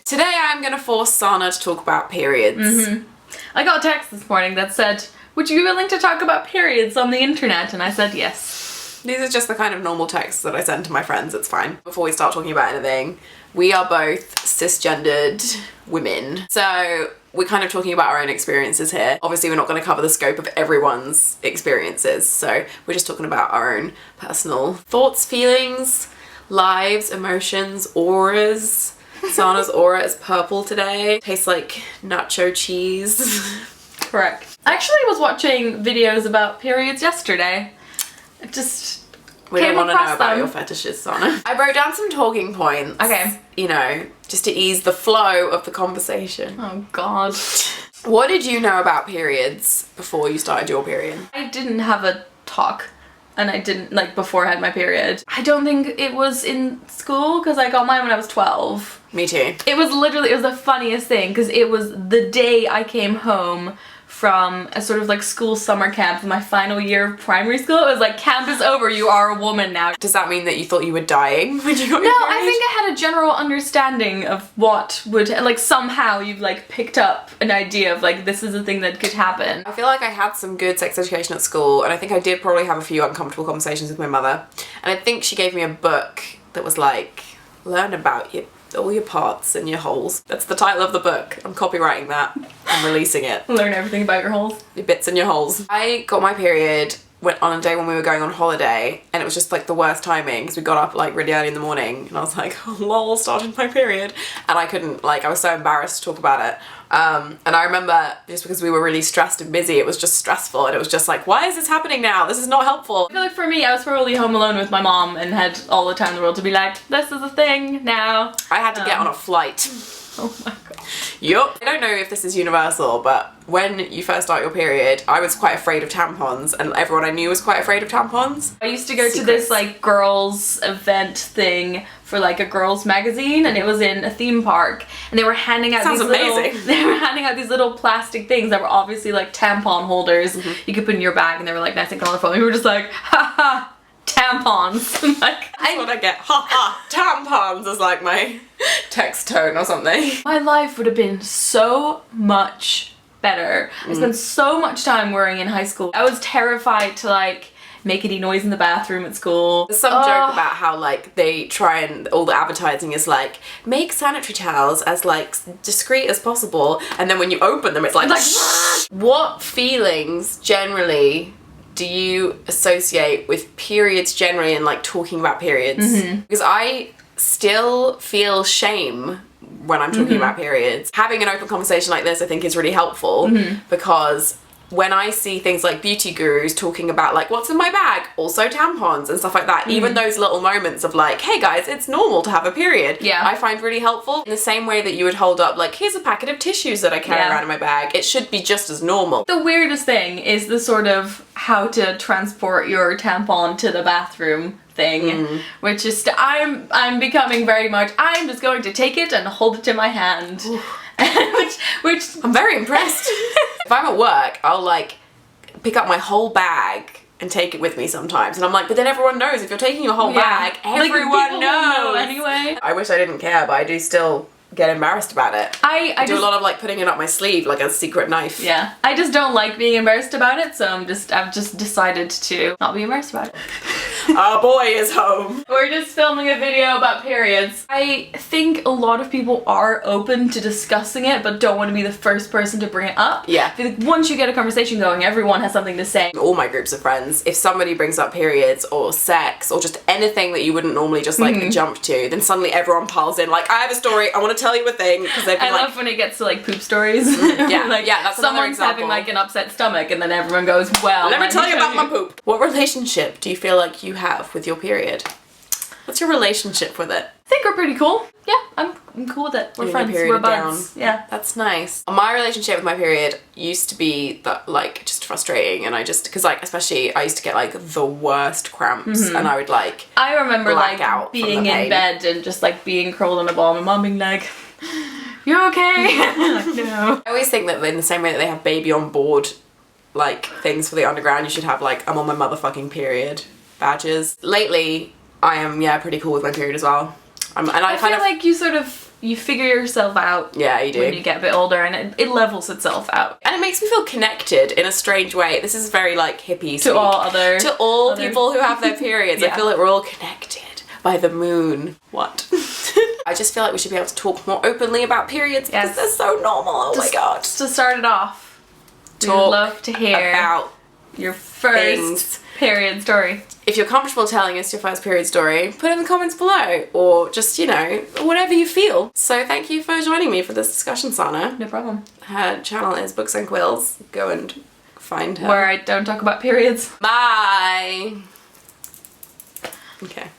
today I'm gonna force Sana to talk about periods. I got a text this morning that said, would you be willing to talk about periods on the internet? And I said yes. These are just the kind of normal texts that I send to my friends, it's fine. Before we start talking about anything, we are both cisgendered women. So we're kind of talking about our own experiences here. Obviously we're not going to cover the scope of everyone's experiences, so we're just talking about our own personal thoughts, feelings, lives, emotions, auras. Sana's aura is purple today. Tastes like nacho cheese. Correct. I actually was watching videos about periods yesterday. We don't want to know about your fetishes, Sana. I wrote down some talking points. Okay. You know, just to ease the flow of the conversation. Oh God. What did you know about periods before you started your period? I didn't have a talk. And I didn't, like, before I had my period. I don't think it was in school, because I got mine when I was 12. Me too. It was the funniest thing, because it was the day I came home from a sort of like school summer camp for my final year of primary school. It was like, camp is over, you are a woman now. Does that mean that you thought you were dying when you got your period? No, I think I had a general understanding of what would, like, somehow you've like picked up an idea of like, this is a thing that could happen. I feel like I had some good sex education at school, and I think I did probably have a few uncomfortable conversations with my mother. And I think she gave me a book that was like, learn about all your parts and your holes. That's the title of the book. I'm copywriting that. I'm releasing it. Learn everything about your holes. Your bits and your holes. I got my period on a day when we were going on holiday, and it was just like the worst timing because we got up like really early in the morning, and I was like, oh, lol, started my period. And I couldn't, like, I was so embarrassed to talk about it. And I remember just because we were really stressed and busy, it was just stressful, and it was just like, why is this happening now? This is not helpful. I feel like for me, I was probably home alone with my mom and had all the time in the world to be like, this is a thing now. I had to get on a flight. Oh my god. Yup. I don't know if this is universal, but when you first start your period, I was quite afraid of tampons, and everyone I knew was quite afraid of tampons. I used to go to this like girls event thing for like a girls magazine, and it was in a theme park, and they were handing out these little plastic things that were obviously like tampon holders you could put in your bag, and they were like nice and colorful, and we were just like, haha, tampons. Like, that's what I get. Ha ha, tampons is like my text tone or something. My life would have been so much better. I spent so much time worrying in high school. I was terrified to like make any noise in the bathroom at school. There's some joke about how like they try, and all the advertising is like, make sanitary towels as like discreet as possible, and then when you open them it's like What feelings generally do you associate with periods generally, and like talking about periods? Because I still feel shame when I'm talking about periods. Having an open conversation like this I think is really helpful, because when I see things like beauty gurus talking about like, what's in my bag, also tampons and stuff like that, even those little moments of like, hey guys, it's normal to have a period, I find really helpful. In the same way that you would hold up like, here's a packet of tissues that I carry around in my bag, it should be just as normal. The weirdest thing is the sort of how to transport your tampon to the bathroom thing, which is I'm becoming very much, I'm just going to take it and hold it in my hand. which I'm very impressed. If I'm at work, I'll like pick up my whole bag and take it with me sometimes, and I'm like, but then everyone knows if you're taking your whole bag, everyone like, knows anyway. I wish I didn't care, but I do still get embarrassed about it. I do a lot of like putting it up my sleeve like a secret knife. Yeah, I just don't like being embarrassed about it, so I've just decided to not be embarrassed about it. Our boy is home. We're just filming a video about periods. I think a lot of people are open to discussing it, but don't want to be the first person to bring it up. Yeah. I feel like once you get a conversation going, everyone has something to say. All my groups of friends, if somebody brings up periods or sex or just anything that you wouldn't normally just like jump to, then suddenly everyone piles in like, I have a story, I want to tell you a thing, because they've been I love when it gets to like poop stories. Yeah, like, yeah, that's someone's having like an upset stomach, and then everyone goes, well, let me tell you about my poop. What relationship do you feel like you have with your period? What's your relationship with it? I think we're pretty cool. Yeah, I'm cool with it. We're friends. We're buds. Yeah. That's nice. My relationship with my period used to be that like just frustrating, and I just, because like especially I used to get like the worst cramps, and I would like I remember black like out being in bed and just like being curled on a ball, and my mom being like, you okay? Like, no. I always think that in the same way that they have baby on board like things for the underground, you should have like, I'm on my motherfucking period badges. Lately I am pretty cool with my period as well. I feel like you sort of you figure yourself out. Yeah, you do. When you get a bit older, and it levels itself out. And it makes me feel connected in a strange way. This is very like hippie To all other people who have their periods. Yeah. I feel like we're all connected by the moon. What? I just feel like we should be able to talk more openly about periods because they're so normal. Oh my god. Just to start it off, we'd Talk love to hear about your first period story. If you're comfortable telling us your first period story, put it in the comments below, or just, you know, whatever you feel. So thank you for joining me for this discussion, Sana. No problem. Her channel is Books and Quills. Go and find her. Where I don't talk about periods. Bye. Okay.